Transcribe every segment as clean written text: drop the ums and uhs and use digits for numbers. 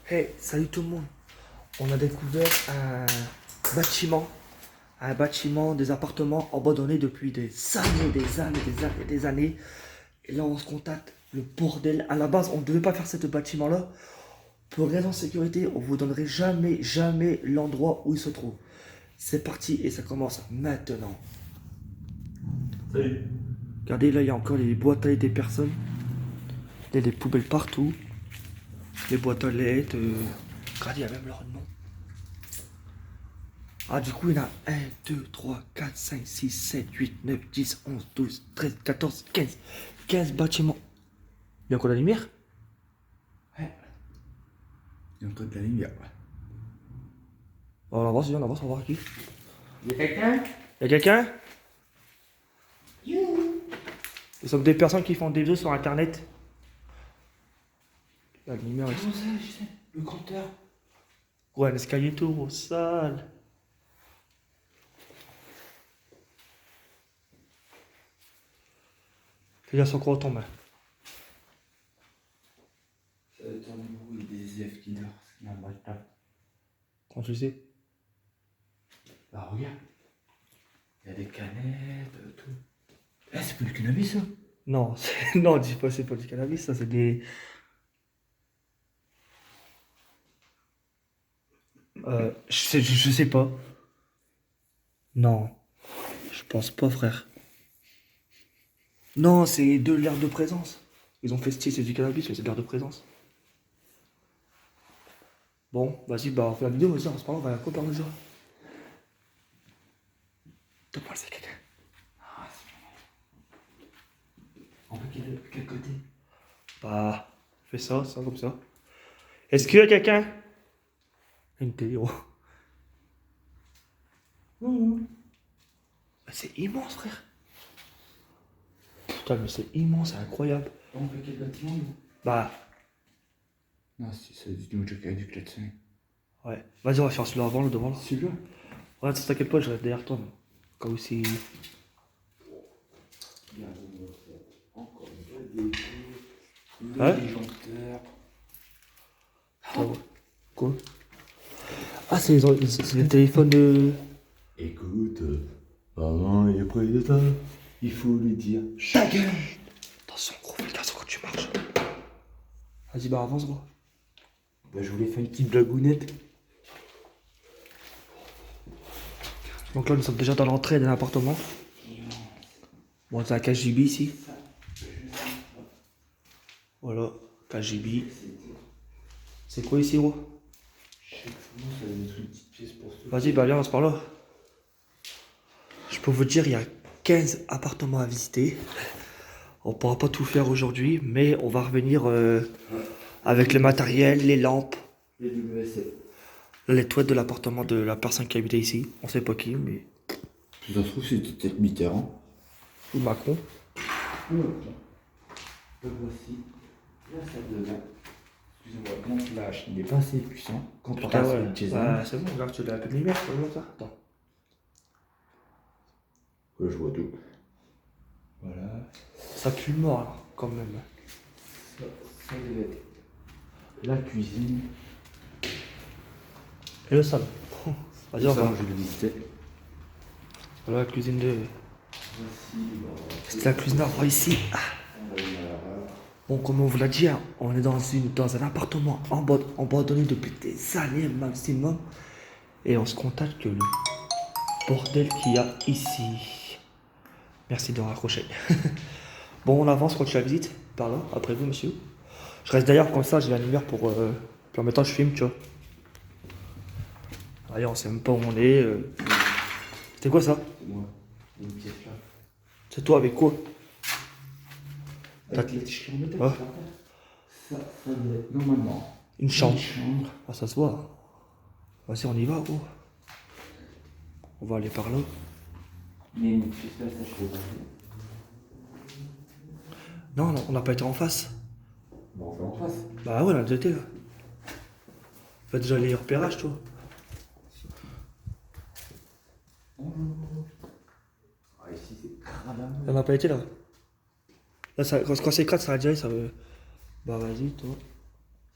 Hey, salut tout le monde. On a découvert bâtiment, un bâtiment, des appartements abandonnés depuis des années, des années, des années, des années. Et là, on se contacte. Le bordel. À la base, on ne devait pas faire ce bâtiment-là. Pour raison de sécurité, on vous donnerait jamais, jamais l'endroit où il se trouve. C'est parti et ça commence maintenant. Salut. Regardez, là, il y a encore les boîtes à lettres des personnes. Il y a des poubelles partout. Les boîtes à lettres. Regardez, il y a même leur nom. Ah, du coup, il y en a 1, 2, 3, 4, 5, 6, 7, 8, 9, 10, 11, 12, 13, 14, 15. 15 bâtiments. Il y a encore de la lumière? Ouais. Il y a encore de la lumière. On avance, viens, on avance, on va voir qui. Il y a quelqu'un? Il y a quelqu'un? Nous sommes des personnes qui font des vidéos sur internet. La lumière ici. Je sais, le compteur. Ouais, l'escalier tout sale. Fais gaffe, son croc tombe. Ça va être un bruit des F qui dort. C'est normal. Quand tu sais. Bah regarde. Il y a des canettes, tout. Eh, c'est pas du cannabis ça? Non, non, dis pas, c'est pas du cannabis, ça c'est des. Je sais pas. Non, je pense pas, frère. Non, c'est de l'air de présence. Ils ont fait style, c'est du cannabis, mais c'est de l'air de présence. Bon, vas-y, bah on fait la vidéo, vas-y, on se parle, on va à la coupe, mesure. T'as pas c'est quelqu'un. Ah, c'est on peut quel côté? Bah, fais ça, ça, comme ça. Est-ce qu'il y a quelqu'un? Une télé, oh. Bah, c'est immense, frère. Putain, mais c'est immense, c'est incroyable. On peut quel bâtiment nous? Bah, Non, c'est du Mojoka du Clat 5. ouais. Vas-y, on va faire celui-là avant, le devant, là. Celui-là? Ouais, t'inquiète pas, je reste derrière toi, mais. Comme si. Il y a encore des Ouais. disjoncteurs. Ah ouais. Quoi? Ah, c'est les téléphones de. Écoute, maman est près de toi. Il faut lui dire ta gueule. Attention, gros, fais attention quand tu marches. Vas-y, bah avance, gros. Bah, je voulais faire une petite blagounette. Donc là, nous sommes déjà dans l'entrée d'un appartement. Bon, c'est un KGB ici. Voilà, KGB. C'est quoi ici, gros? Je sais pas, ça va être une petite pièce pour se. Vas-y, bah viens, on se par là. Je peux vous dire, il y a 15 appartements à visiter. On pourra pas tout faire aujourd'hui, mais on va revenir avec le matériel, les lampes, Les WC. les toilettes de l'appartement de la personne qui habitait ici. On sait pas qui, mais. Si ça se trouve, c'était peut-être Mitterrand. Ou Macron. Le voici. La salle de bain. Excusez-moi, mon flash, il n'est pas assez puissant. Comparé Putain, à ouais. celui de Jason. Bah, c'est bon, regarde, tu as un peu de lumière, c'est bon, ça. Attends. Ouais, je vois tout. Voilà. Ça pue le mort, là, quand même. Ça devait être la cuisine. Et le salon. Vas-y, on Ça, va. je le visitais. Voilà la cuisine de. Voici. C'est la cuisine à voir ici. Ah. Bon, comme on vous l'a dit, hein, on est dans un appartement abandonné depuis des années maximum. Et on se contacte que le bordel qu'il y a ici. Merci de raccrocher. Bon, on avance, continue la visite. Par là, après vous, monsieur. Je reste d'ailleurs comme ça, j'ai la lumière pour. Puis en même temps, je filme, tu vois. Allez, on sait même pas où on est. C'était quoi ça? Moi, une pièce là. C'est toi avec quoi? Avec les petits kilomètres. Ouais. Ça doit être normalement Une chambre. une chambre. Ah, ça se voit. Vas-y, on y va, gros. On va aller par là. Mais une pièce là, ça je peux pas. Non, non, on n'a pas été en face. Bon, on va en face. Bah ouais, on a déjà été là. Fais déjà les repérages, toi. Ah, ici c'est crade. On n'a pas été là. Là, ça, quand c'est crade, ça va dire, ça veut. Bah vas-y, toi.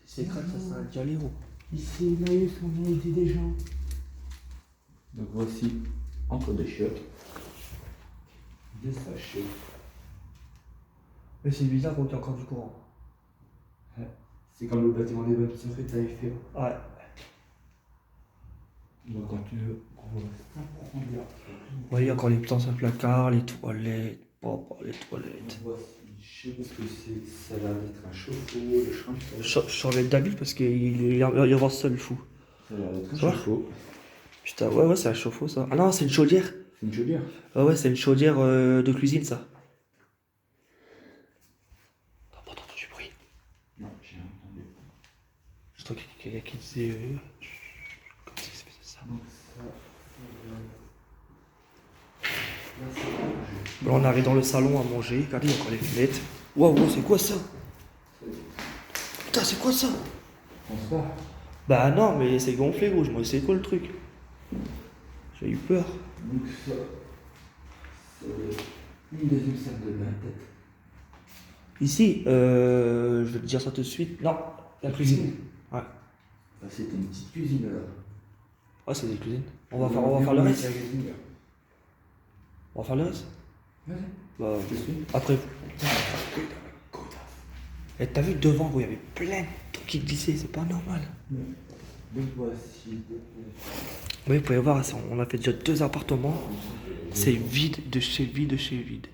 C'est C'est crade, ça sera un galérot. Ici, Marius, on a aidé des gens. Donc voici encore des chiottes. Des sachets. Mais c'est bizarre qu'on ait encore du courant. Ouais. C'est comme le bâtiment des bonnes sœurs que tu avais fait. Ouais. Donc quand tu veux, on va s'approfondir. Ouais, il y a encore les petits anciens placards, les toilettes. Oh, les toilettes. Voici, je sais pas ce que c'est. Ça a l'air d'être un chauffe-eau, le change. J'enlève d'habit parce qu'il y a voir seul, fou. Ça a l'air d'être un Ça va chauffe-eau. Putain, ouais, c'est un chauffe-eau ça. Ah non, c'est une chaudière. C'est une chaudière. Ouais, c'est une chaudière de cuisine ça. T'as pas entendu du bruit? Non, j'ai rien entendu. Je crois qu'il y a quelqu'un qui disait. Comment c'est que ça faisait ça? Donc ça, là, c'est Là, on arrive dans le salon à manger. Regardez, il y a encore les fenêtres. Waouh, c'est quoi ça? Putain, c'est quoi ça? je pense pas. Bah non, mais c'est gonflé, gros. Je me c'est quoi le truc? J'ai eu peur. Donc ça, c'est une deuxième salle de bain, peut-être. Ici, je vais te dire ça tout de suite. Non, la cuisine. Ouais. Ah, c'était une petite cuisine là. Ah, c'est des cuisines. On va faire le reste. On va faire le reste. Vas-y, Bah, je te suis. après. Et t'as vu devant, gros, il y avait plein de trucs qui glissaient. C'est pas normal. Donc voici. Oui, vous pouvez voir, on a fait déjà 2 appartements. C'est vide de chez vide.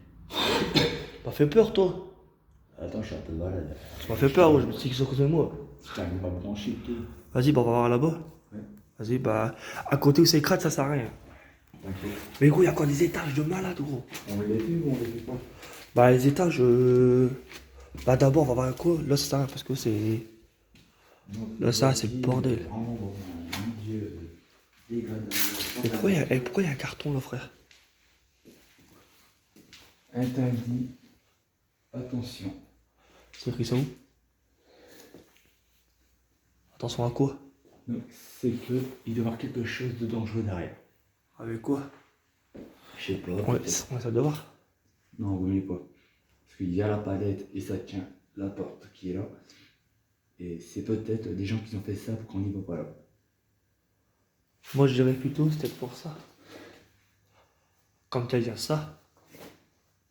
T'as fait peur, toi? Attends, je suis un peu malade. Tu m'as fait peur, gros. Je me suis dit que c'est à cause de moi. Je t'arrive pas branché et tout. Vas-y, bah, on va voir là-bas. Ouais. Vas-y, bah, à côté où c'est crade, ça sert à rien. T'inquiète. Mais gros, il y a encore des étages de malade, gros. On les fait ou on les fait pas? Bah, les étages, bah, d'abord, on va voir quoi. Là, ça sert à rien parce que c'est. Là, ça, c'est le bordel. Mon Dieu. Mais pourquoi il y a un carton, là, frère? Interdit. Attention. C'est écrit ça où? Attention à quoi? Donc, c'est que il doit y avoir quelque chose de dangereux derrière. Avec quoi? Je sais pas. On peut-être. essaie de voir. Non, vous voulez pas. Parce qu'il y a la palette et ça tient la porte qui est là. Et c'est peut-être des gens qui ont fait ça pour qu'on n'y va pas là. Moi, je dirais plutôt, c'était pour ça. Comme tu as dit ça.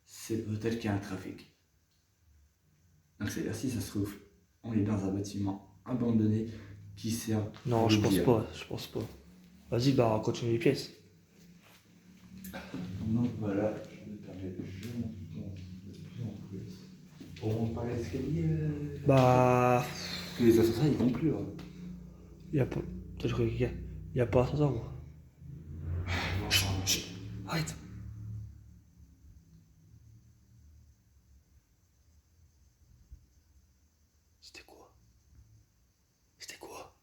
C'est peut-être qu'il y a un trafic. Donc c'est-à-dire si ça se trouve, on est dans un bâtiment abandonné qui sert. Non, à je pense l'oublier. pas, je pense pas. Vas-y, bah, on continue les pièces. Donc voilà, je me permets de monte de plus en plus. On monte par l'escalier. Bah. Parce que les ascenseurs ils vont plus là. Il y a pas. Putain, je croyais qu'il y a pas ascenseur, moi. Chut, arrête. C'était quoi? C'était quoi?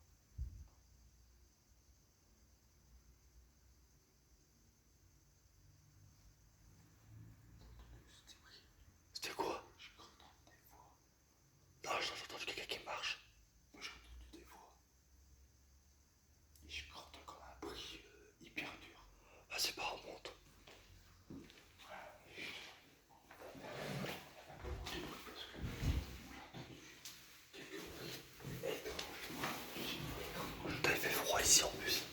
C'était quoi? Non, j'ai entendu quelqu'un qui marche. Moi j'ai entendu des voix. Et je crotte comme un bruit hyper dur. Vas-y, bah, on monte. T'avais fait froid ici en plus.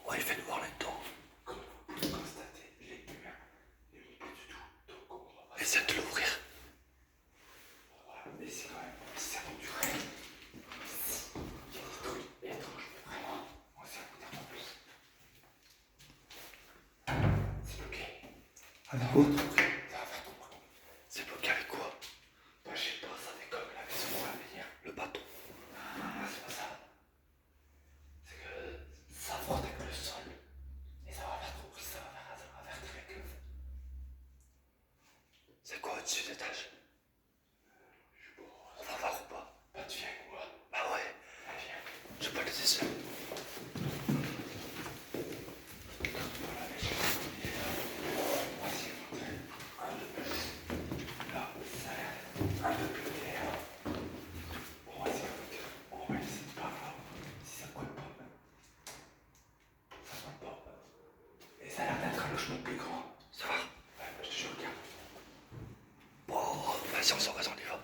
Ouais, il fait noir là-dedans. Comme vous pouvez constater, les lumières ne montent pas du tout. Donc on va pas. Essaie de l'ouvrir. Mais c'est quand même. Si ça tombe du rêve. Si. Il y a des trucs étranges, mais vraiment. On s'est écouté un peu plus. C'est bloqué. Avec quoi? Ça va faire trop bruit. C'est bloqué avec quoi? Bah, je sais pas, ça fait comme la maison pour la venir. Le bâton. Ah, c'est pas ça. C'est que ça frotte avec le sol. Et ça va faire trop bruit, ça va faire très que. C'est quoi au-dessus d'étage? On va voir ou pas? Bah, tu viens quoi? Bah ouais. Je vais pas le laisser seul. Et ça a l'air d'être un logement plus grand. Ça va Vas-y, on s'en va, on y va.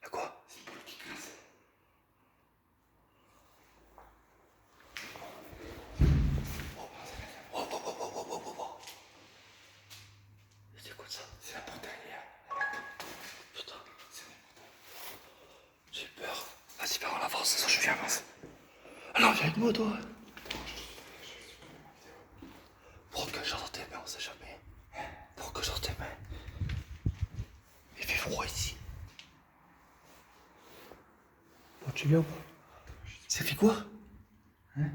À quoi? C'est une poule qui grince. C'est quoi ça? C'est la porte derrière. Putain, c'est j'ai peur. Vas-y, viens, on avance, ça je viens, avance. Alors, viens avec moi, toi. Pour que j'entende tes mains, on sait jamais. Pour que j'entende tes mains. Il fait froid ici. Bon, tu viens ou pas? Ça fait quoi? Hein?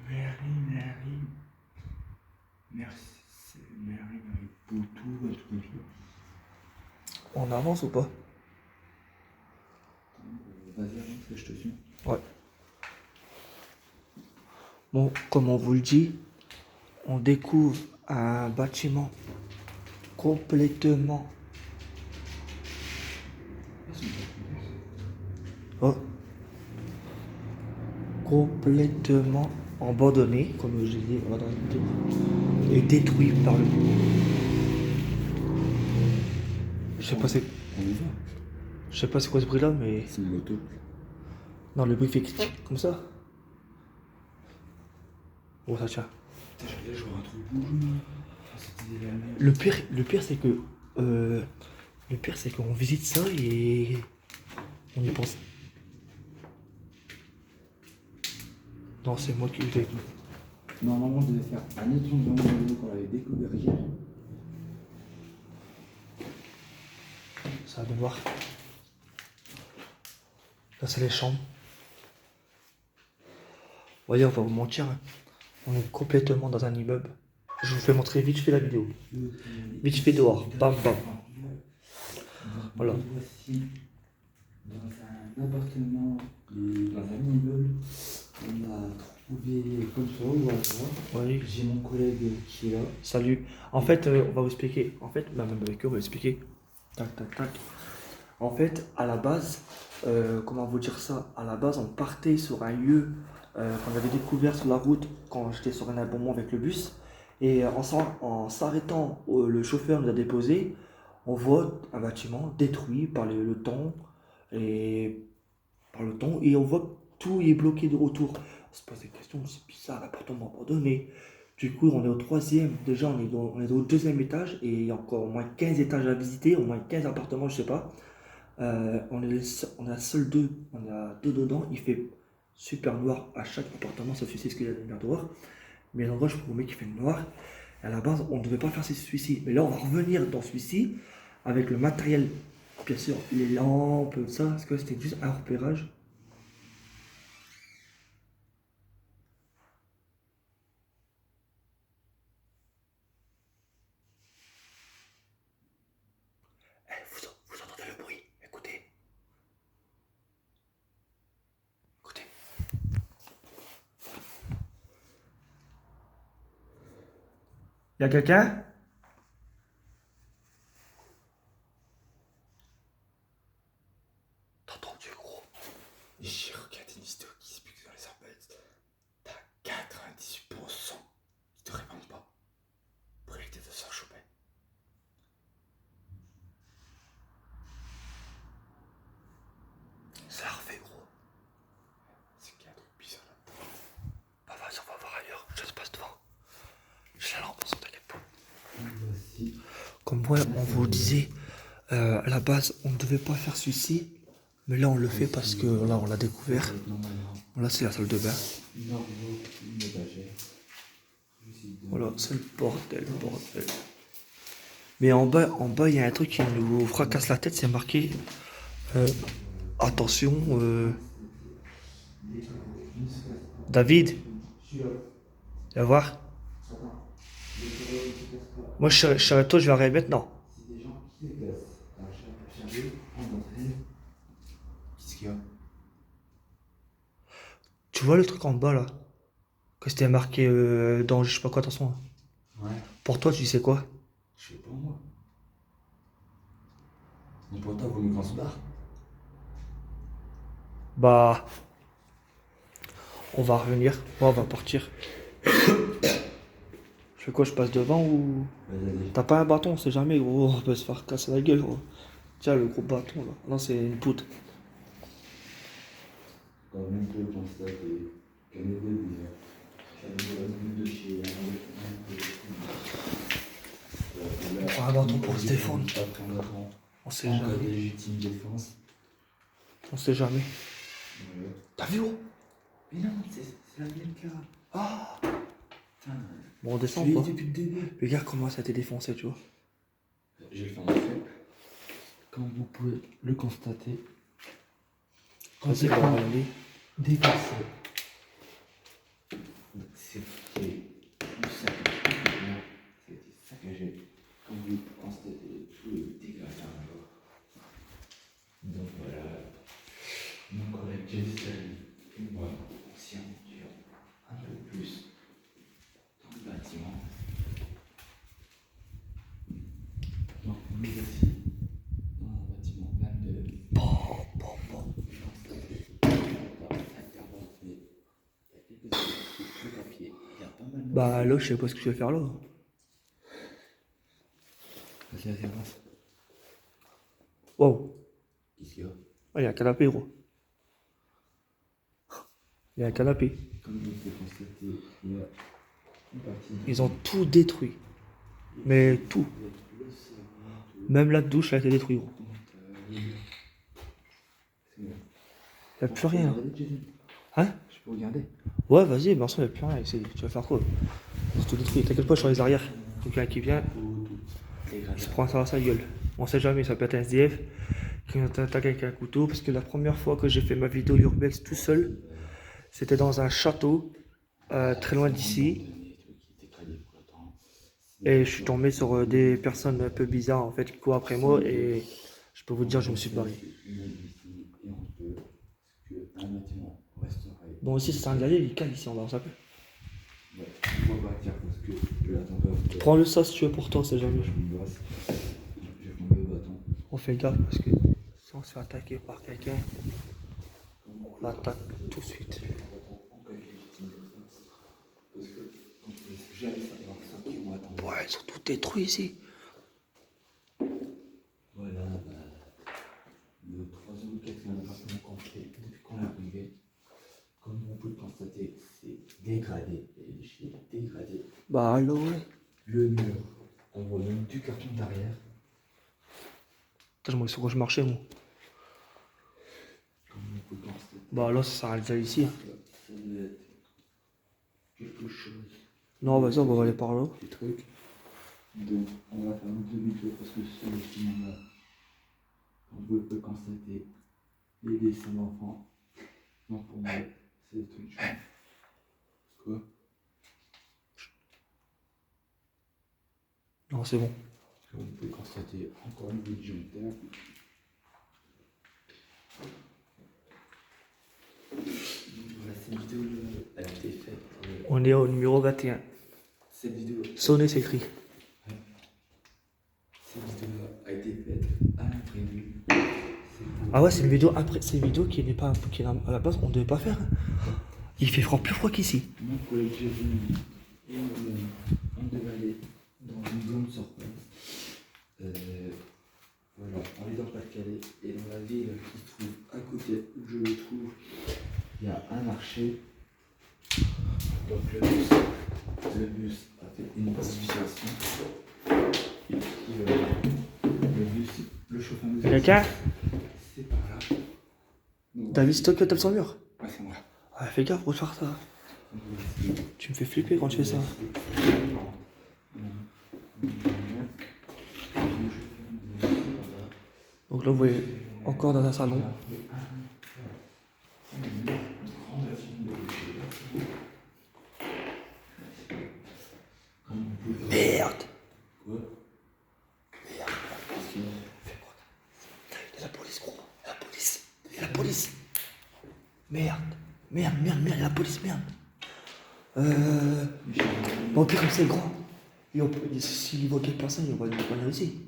Mary. Merci, Mary Poutou, un truc comme ça. On avance ou pas? Vas-y, avance, je te suis. Ouais. Bon, comme on vous le dit, on découvre un bâtiment complètement... Oh. Complètement abandonné, comme je l'ai dit dans la vidéo, et détruit par le... Je sais pas c'est... On y va. Je sais pas c'est quoi ce bruit là, mais... C'est une moto. Non, le bruit fait comme ça. Oh, ça tient. Putain, j'allais jouer un truc bouge. C'était la merde. Le pire c'est que... le pire c'est qu'on visite ça et... On y pense. Non, c'est moi qui l'ai. Normalement, je devais faire un étrange dans qu'on avait découvert hier. Ça va bien voir. Là, c'est les chambres. Voyez, on va vous mentir. Hein. On est complètement dans un immeuble. Je vous fais montrer vite fait la vidéo. Vite fait dehors. Bam, bam. Voilà. Voici dans un appartement, dans un immeuble. On a trouvé comme ça, ou à droite. Oui. J'ai mon collègue qui est là. Salut. En fait, on va vous expliquer. En fait, même avec eux, on va expliquer. Tac, tac, tac. En fait, à la base, comment vous dire ça? À la base, on partait sur un lieu qu'on avait découvert sur la route quand j'étais sur un abonnement avec le bus. Et en s'arrêtant, le chauffeur nous a déposé. On voit un bâtiment détruit par le temps et on voit que tout est bloqué de retour. On se pose des questions, c'est bizarre, l'appartement abandonné. Du coup, on est au troisième, déjà on est au deuxième étage et il y a encore au moins 15 étages à visiter, au moins 15 appartements, je sais pas. On a seul deux, on a deux dedans, il fait super noir à chaque appartement, sauf ici, ce qu'il y a de lumière dehors. Mais l'endroit, je vous promets qu'il fait noir. Et à la base, on ne devait pas faire celui-ci. Mais là, on va revenir dans celui-ci avec le matériel, bien sûr, les lampes, ça, parce que c'était juste un repérage. Vous entendez le bruit? Écoutez. Écoutez. Y a quelqu'un? T'as entendu, gros? J'ai regardé une vidéo qui explique que dans les arbalètes, t'as 98% qui te répondent pas pour éviter de se faire choper. Ça la refait, gros. C'est qu'il y a un truc bizarre là-dedans. Bah vas-y, on va voir ailleurs. Je se passe devant. J'ai la lampe, on s'en t'inquiète pas. Voici. Comme moi, on vous le disait, à la base, on ne devait pas faire celui-ci. Mais là, on le fait parce que là, on l'a découvert. Là, c'est la salle de bain. Voilà, c'est le bordel, bordel. Mais en bas, il y a un truc qui nous fracasse la tête, c'est marqué attention, David, viens voir. Moi, je suis avec toi, je vais arriver maintenant. C'est des gens qui déplacent. Alors, j'arrive, on entre elles. Qu'est-ce qu'il y a? Tu vois le truc en bas là? Que c'était marqué danger, je sais pas quoi, attention. Ouais. Pour toi, tu sais quoi? Je sais pas moi. Mais pour toi, vaut mieux qu'on se barre. Bah, on va revenir. Ouais, on va partir. Je fais quoi, je passe devant ou. Vas-y. T'as pas un bâton, on sait jamais, gros. On peut se faire casser la gueule, gros. Tiens, le gros bâton là. Non, c'est une poutre. Quand même peut constater qu'elle est de On prend un bâton pour se défendre. On sait En cas jamais. de légitime défense. On sait jamais. Ouais. T'as vu, gros? Mais non, c'est la mienne car. Ah! Putain. Bon, on descend Je ou l'ai pas? dit depuis le début. Regarde comment ça a été défoncé, tu vois. Je vais le faire en fait. Comme vous pouvez le constater, quand Vas-y, c'est on va pas regarder. dépassé, c'est saccagé. Comme vous constatez, tout est dégradé un jour. Donc voilà, mon collègue Jason et moi, on s'y aventure un peu plus dans le bâtiment. Donc nous aussi, dans un bâtiment 22. Bah, là, je sais pas ce que je vais faire là. Vas-y, vas-y, avance. Wow. Qu'est-ce qu'il y a? Ah, il y a un canapé, gros. Il y a un canapé. Comme vous pouvez constater, il y a une partie. Ils ont tout détruit. Mais tout. Même la douche a été détruite, gros. C'est bon. Il n'y a plus rien. Hein? Je peux regarder. Ouais, vas-y, mais en soi, il n'y a plus rien ici. Tu vas faire quoi? C'est tout détruit. T'inquiète pas, sur les arrières. Donc, il y en a qui vient, il se prend ça à sa gueule. On sait jamais, ça peut être un SDF qui t'attaque avec un couteau. Parce que la première fois que j'ai fait ma vidéo Urbex tout seul, c'était dans un château, très loin d'ici. Et je suis tombé sur des personnes un peu bizarres en fait qui courent après moi et je peux vous dire, je me suis barré. Bon, ici, c'est un galet, il cale ici en bas, on s'appelle. Ouais, on va partir parce que je vais attendre. Prends le ça si tu veux pour toi, c'est jamais. Je me brasse. Je vais prendre le bâton. On fait gaffe parce que si on se fait attaquer par quelqu'un, on l'attaque tout de suite. Parce que quand j'allais savoir ça, qui vont attendre. Ouais, ils sont tout détruits ici. Voilà, le 3e ou 4e appartement qu'on fait depuis qu'on est arrivé. Comme vous pouvez le constater, c'est dégradé. Et je suis dégradé. Bah alors, ouais. Le mur, on voit même du carton d'arrière. Putain, moi, il faut que je marchais, moi. Comme vous pouvez le constater. Bah là, ça s'arrête déjà ici. Hein. Ça doit être quelque chose. Non, vas-y, on va aller par là. Des trucs. Donc, on va faire une demi-tour parce que sur le cinéma, comme vous pouvez le constater, les dessins d'enfants. Donc, pour moi, c'est des trucs. Quoi? Non, c'est bon. Comme vous pouvez constater, encore une vidéo disjoncteur. Voilà, cette vidéo, elle a été faite. On est au numéro 21. Cette vidéo. Sonner, c'est écrit. Cette vidéo a été faite à l'imprévu. Ah ouais, c'est une vidéo après. C'est une vidéo qui n'est pas qui est à la base, on devait pas faire. Hein. Il fait plus froid qu'ici. Mon collègue Jérémy et moi-même, on devait aller dans une zone sur place. Voilà, on est dans le Pas-de-Calais et dans la ville qui se trouve à côté où je le trouve, il y a un marché. Donc le bus a fait une modification. Et puis le bus, le chauffeur nous a dit, Quelqu'un? c'est par là. Donc, T'as vu ce truc que tape sur le mur? ouais, c'est moi. Ah, fais gaffe, faut faire ça. Tu me fais flipper quand tu fais ça. Donc là, vous voyez, encore dans un salon. Merde! Quoi? Merde! Fais quoi? Il y a la police, gros! Il y a la police! Il y a la police! Merde! Merde, la police, merde. Bon, au pire, comme c'est grand. Et s'il voit quelques personnes, il va venir ici.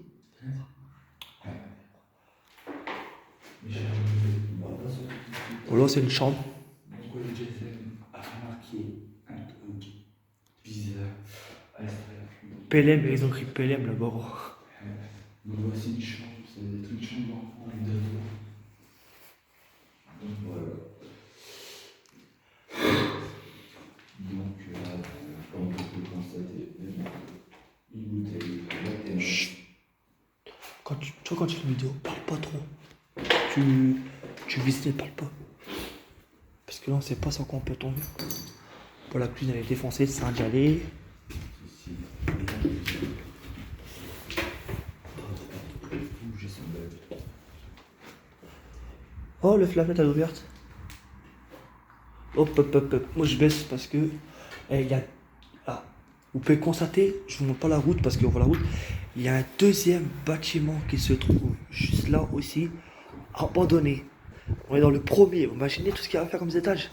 Oh là, c'est une chambre. Mon collègue Jason a remarqué un truc bizarre à l'extérieur. PLM, ils ont écrit PLM là-bas. Donc voici une chambre, ça doit être une chambre d'enfant ou d'ado. Donc voilà. Donc comme on peut constater, une bouteille de la Chut. Tu vois, quand tu fais une vidéo, parle pas trop. Tu visites, parle pas. Parce que là, on sait pas sur quoi on peut tomber. Bon, la cuisine, elle est défoncée, c'est un jalé. Oh, la fenêtre elle est ouverte. Hop. Moi, je baisse parce que il y a. Ah, vous pouvez constater, je vous montre pas la route parce qu'on voit la route. Il y a un deuxième bâtiment qui se trouve juste là aussi, abandonné. On est dans le premier. Vous imaginez tout ce qu'il y a à faire comme étages.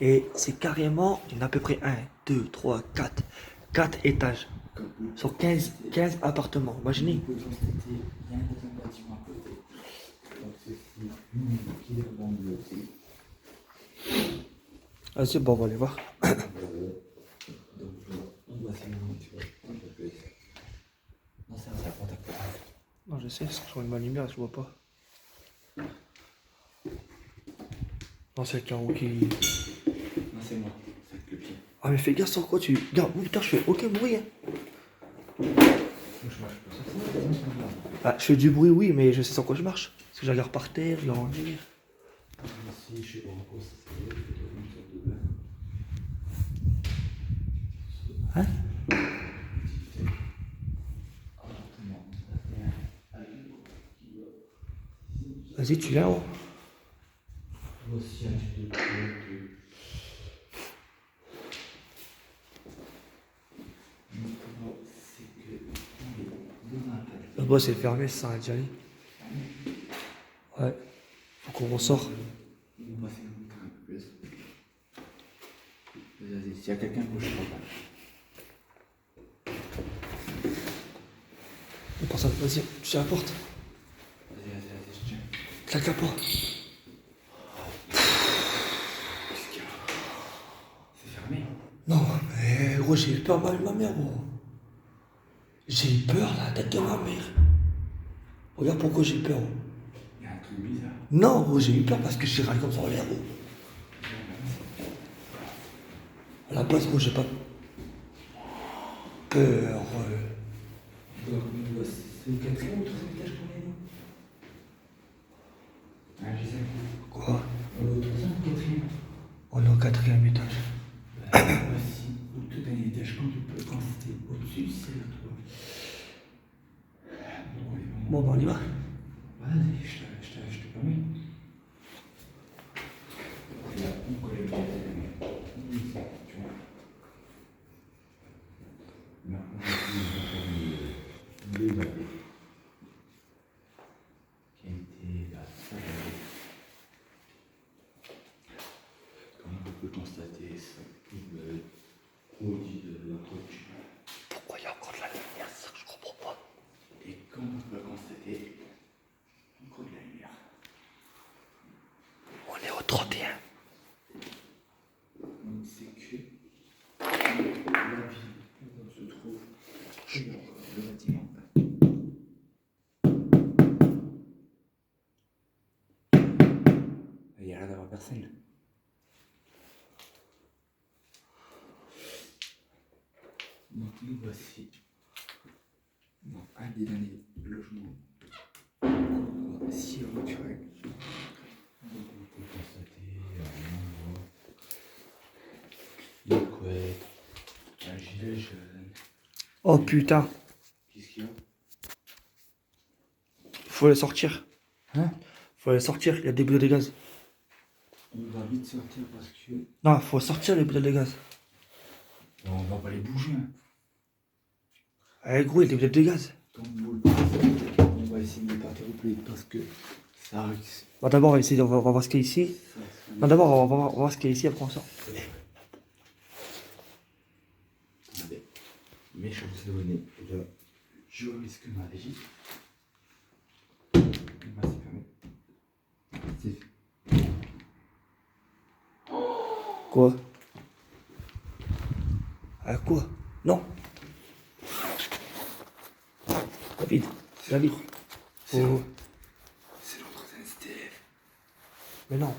Et c'est carrément, il y en a à peu près 1, 2, 3, 4. 4 étages. Sur 15 appartements. Imaginez. On peut constater, il y a un deuxième bâtiment à côté. Donc ceci, qui est revendue aussi. Vas-y, bon, on va aller voir. Donc on voit ces moments, tu vois. Non, c'est un contact. Non, je sais, c'est sur une bonne lumière, je vois pas. Non, c'est quelqu'un qui. Non, c'est moi, c'est avec le pied. Ah, mais fais gaffe sur quoi tu. Regarde, oh, putain, je fais aucun bruit. Hein. Ah, je fais du bruit, oui, mais je sais sur quoi je marche. Parce que je regarde par terre, je regarde en arrière. Ici, je sais pas quoi ça c'est, une sorte de bain. Hein? Vas-y, tu viens, oh. Voici un petit peu de. C'est que Là-bas, c'est fermé, c'est un Djali. Ouais. Faut qu'on ressort. on va faire un peu plus. Vas-y, s'il y a quelqu'un, bouge pas. Il personne, vas-y, tu tiens la porte. Vas-y, je tiens. Claque la porte. Qu'est-ce qu'il y a? C'est fermé. Non, mais gros, j'ai eu peur, ma mère, gros. J'ai eu peur, la tête de ma mère. Regarde pourquoi j'ai eu peur. Il y a un truc bizarre. Non, gros, j'ai eu peur parce que j'ai rien comme ça en l'air, gros. À la base, gros, j'ai pas peur. C'est au quatrième ou troisième étage qu'on est, nous? Ah, je sais. Quoi? On est au troisième ou au quatrième? On est au 4e étage. Voici, au tout dernier étage, quand c'était au-dessus, c'est là, toi. Bon, ben on y va. Vas-y, je te permets. Regarde, mon collègue, tu vois. Maintenant, on va faire le qui a été la salle. Comme on peut constater, c'est une produit de l'entretien. Pourquoi il y a encore de la lumière, c'est ça que je comprends pas. Et comme on peut constater, encore de la lumière. On est au 31. Donc c'est que la ville où on se trouve, et encore le bâtiment. Il n'y a l'air d'avoir personne. Donc nous voici dans un des derniers logements si rituel. Donc on peut constater un endroit, une couette, un gilet jaune. Oh putain, Qu'est-ce qu'il y a? faut les sortir. Hein? Faut les sortir, il y a des bouteilles de gaz. On va vite sortir parce que Non, faut sortir les bouteilles de gaz. on va pas les bouger. Hein. Eh gros, il y a des bouteilles de gaz. Donc on va essayer de ne pas trop plus vite parce que ça risque. Bon, d'abord, on va essayer, on va voir ce qu'il y a ici. Ça, Non, d'abord, on va voir ce qu'il y a ici, après on sort. Regardez, mes chances abonnés, et là, je risque ma régie. Bah, c'est fermé. C'est fait. Quoi? Ah, quoi? Non! David, David. C'est Oh, l'entretien STF. mais non.